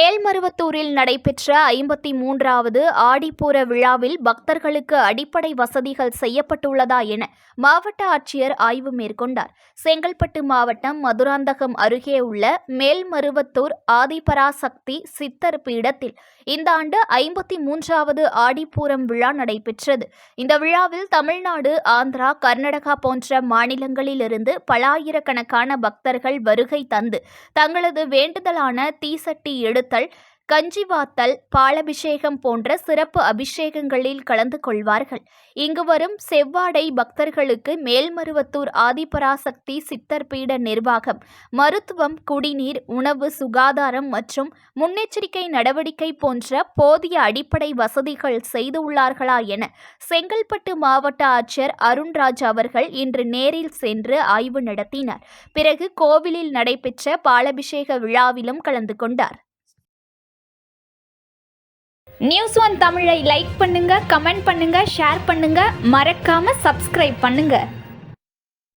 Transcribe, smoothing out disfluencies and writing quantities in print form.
மேல்மருவத்தூரில் நடைபெற்ற 53வது ஆடிப்பூர விழாவில் பக்தர்களுக்கு அடிப்படை வசதிகள் செய்யப்பட்டுள்ளதா என மாவட்ட ஆட்சியர் ஆய்வு மேற்கொண்டார். செங்கல்பட்டு மாவட்டம் மதுராந்தகம் அருகே உள்ள மேல்மருவத்தூர் ஆதிபராசக்தி சித்தர் பீடத்தில் இந்த ஆண்டு 53வது ஆடிப்பூரம் விழா நடைபெற்றது. இந்த விழாவில் தமிழ்நாடு, ஆந்திரா, கர்நாடகா போன்ற மாநிலங்களிலிருந்து பல ஆயிரக்கணக்கான பக்தர்கள் வருகை தந்து தங்களது வேண்டுதலான தீசட்டி எடுத்தல், கஞ்சி வாத்தல், பாலபிஷேகம் போன்ற சிறப்பு அபிஷேகங்களில் கலந்து கொள்வார்கள். இங்கு வரும் செவ்வாடை பக்தர்களுக்கு மேல்மருவத்தூர் ஆதிபராசக்தி சித்தர் பீட நிர்வாகம் மருத்துவம், குடிநீர், உணவு, சுகாதாரம் மற்றும் முன்னெச்சரிக்கை நடவடிக்கை போன்ற போதிய அடிப்படை வசதிகள் செய்துள்ளார்களா என செங்கல்பட்டு மாவட்ட ஆட்சியர் அருண்ராஜ் அவர்கள் இன்று நேரில் சென்று ஆய்வு நடத்தினார். பிறகு கோவிலில் நடைபெற்ற பாலபிஷேக விழாவிலும் கலந்து கொண்டார். News1 தமிழை லைக் பண்ணுங்க, கமெண்ட் பண்ணுங்க, ஷேர் பண்ணுங்க, மறக்காம சப்ஸ்கிரைப் பண்ணுங்க.